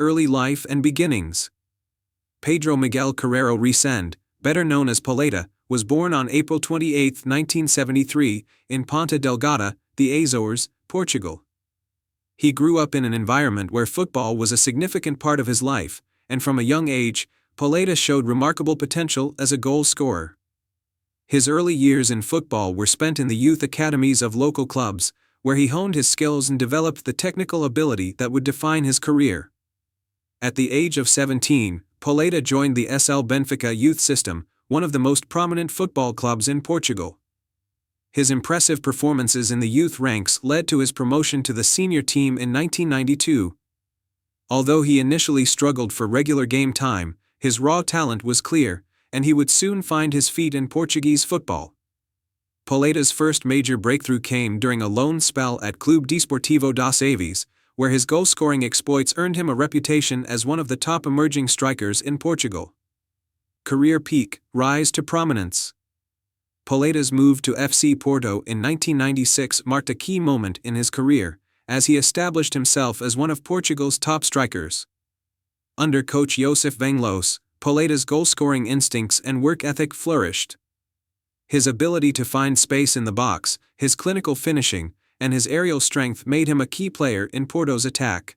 Early life and beginnings. Pedro Miguel Carreiro Resende, better known as Paleta, was born on April 28, 1973, in Ponta Delgada, the Azores, Portugal. He grew up in an environment where football was a significant part of his life, and from a young age, Paleta showed remarkable potential as a goal scorer. His early years in football were spent in the youth academies of local clubs, where he honed his skills and developed the technical ability that would define his career. At the age of 17, Paleta joined the SL Benfica youth system, one of the most prominent football clubs in Portugal. His impressive performances in the youth ranks led to his promotion to the senior team in 1992. Although he initially struggled for regular game time, his raw talent was clear, and he would soon find his feet in Portuguese football. Paleta's first major breakthrough came during a loan spell at Clube Desportivo das Aves, where his goal-scoring exploits earned him a reputation as one of the top emerging strikers in Portugal. Career peak, rise to prominence. Paleta's move to FC Porto in 1996 marked a key moment in his career, as he established himself as one of Portugal's top strikers. Under coach Josef Vanglos, Paleta's goal-scoring instincts and work ethic flourished. His ability to find space in the box, his clinical finishing, and his aerial strength made him a key player in Porto's attack.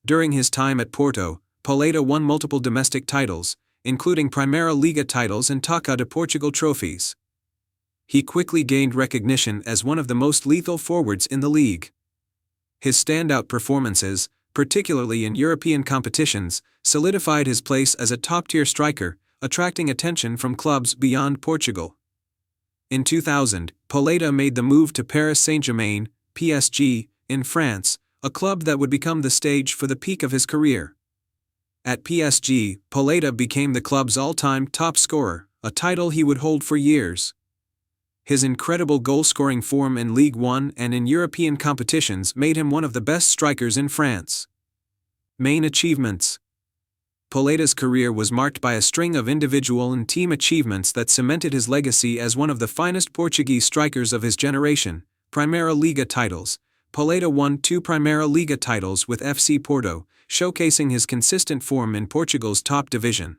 During his time at Porto, Paleta won multiple domestic titles, including Primeira Liga titles and Taça de Portugal trophies. He quickly gained recognition as one of the most lethal forwards in the league. His standout performances, particularly in European competitions, solidified his place as a top-tier striker, attracting attention from clubs beyond Portugal. In 2000, Paleta made the move to Paris Saint-Germain, PSG, in France, a club that would become the stage for the peak of his career. At PSG, Paleta became the club's all-time top scorer, a title he would hold for years. His incredible goal-scoring form in Ligue 1 and in European competitions made him one of the best strikers in France. Main achievements. Paleta's career was marked by a string of individual and team achievements that cemented his legacy as one of the finest Portuguese strikers of his generation. Primeira Liga titles. Paleta won 2 Primeira Liga titles with FC Porto, showcasing his consistent form in Portugal's top division.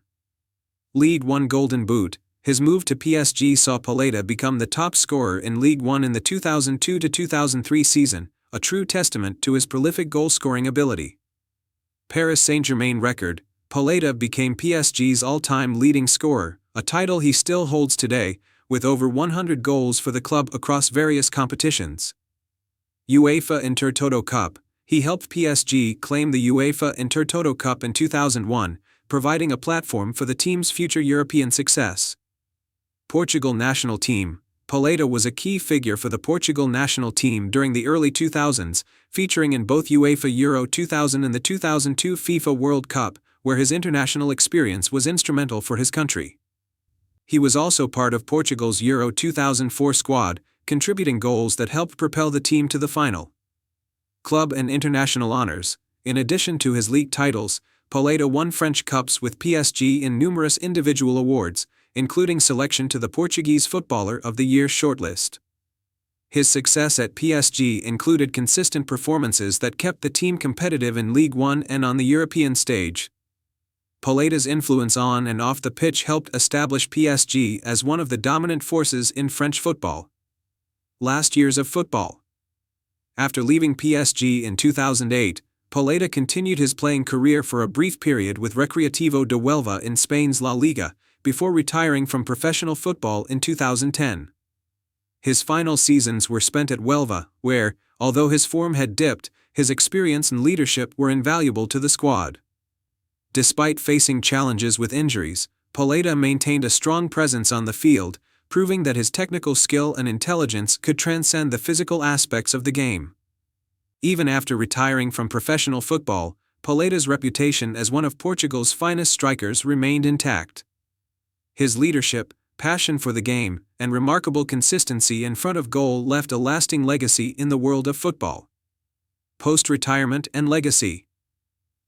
Ligue 1 Golden Boot. His move to PSG saw Paleta become the top scorer in Ligue 1 in the 2002-2003 season, a true testament to his prolific goal-scoring ability. Paris Saint-Germain record. Paleta became PSG's all-time leading scorer, a title he still holds today, with over 100 goals for the club across various competitions. UEFA Intertoto Cup. He helped PSG claim the UEFA Intertoto Cup in 2001, providing a platform for the team's future European success. Portugal national team. Paleta was a key figure for the Portugal national team during the early 2000s, featuring in both UEFA Euro 2000 and the 2002 FIFA World Cup, where his international experience was instrumental for his country. He was also part of Portugal's Euro 2004 squad, contributing goals that helped propel the team to the final. Club and international honors. In addition to his league titles, Paleta won French Cups with PSG in numerous individual awards, including selection to the Portuguese Footballer of the Year shortlist. His success at PSG included consistent performances that kept the team competitive in Ligue 1 and on the European stage. Paleta's influence on and off the pitch helped establish PSG as one of the dominant forces in French football. Last years of football. After leaving PSG in 2008, Paleta continued his playing career for a brief period with Recreativo de Huelva in Spain's La Liga, before retiring from professional football in 2010. His final seasons were spent at Huelva, where, although his form had dipped, his experience and leadership were invaluable to the squad. Despite facing challenges with injuries, Paleta maintained a strong presence on the field, proving that his technical skill and intelligence could transcend the physical aspects of the game. Even after retiring from professional football, Paleta's reputation as one of Portugal's finest strikers remained intact. His leadership, passion for the game, and remarkable consistency in front of goal left a lasting legacy in the world of football. Post-retirement and legacy.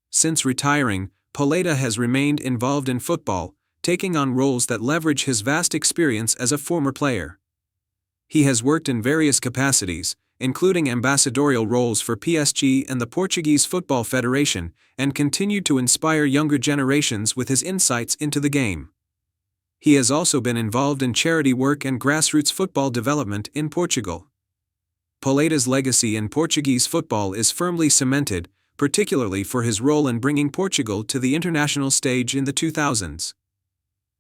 Since retiring, Paleta has remained involved in football, taking on roles that leverage his vast experience as a former player. He has worked in various capacities, including ambassadorial roles for PSG and the Portuguese Football Federation, and continued to inspire younger generations with his insights into the game. He has also been involved in charity work and grassroots football development in Portugal. Poleda's legacy in Portuguese football is firmly cemented, particularly for his role in bringing Portugal to the international stage in the 2000s.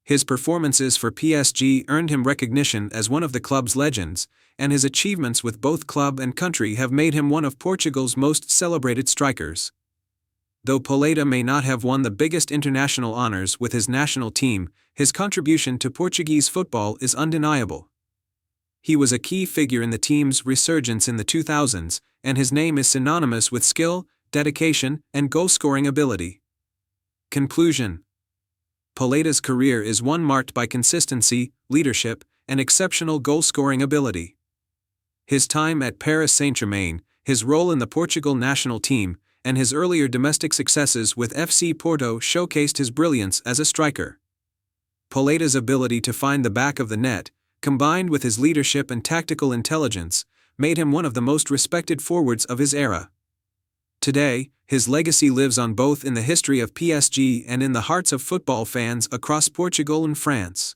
His performances for PSG earned him recognition as one of the club's legends, and his achievements with both club and country have made him one of Portugal's most celebrated strikers. Though Poleda may not have won the biggest international honors with his national team, his contribution to Portuguese football is undeniable. He was a key figure in the team's resurgence in the 2000s, and his name is synonymous with skill, dedication, and goal-scoring ability. Conclusion: Poleda's career is one marked by consistency, leadership, and exceptional goal-scoring ability. His time at Paris Saint-Germain, his role in the Portugal national team, and his earlier domestic successes with FC Porto showcased his brilliance as a striker. Poleda's ability to find the back of the net, combined with his leadership and tactical intelligence, made him one of the most respected forwards of his era. Today, his legacy lives on both in the history of PSG and in the hearts of football fans across Portugal and France.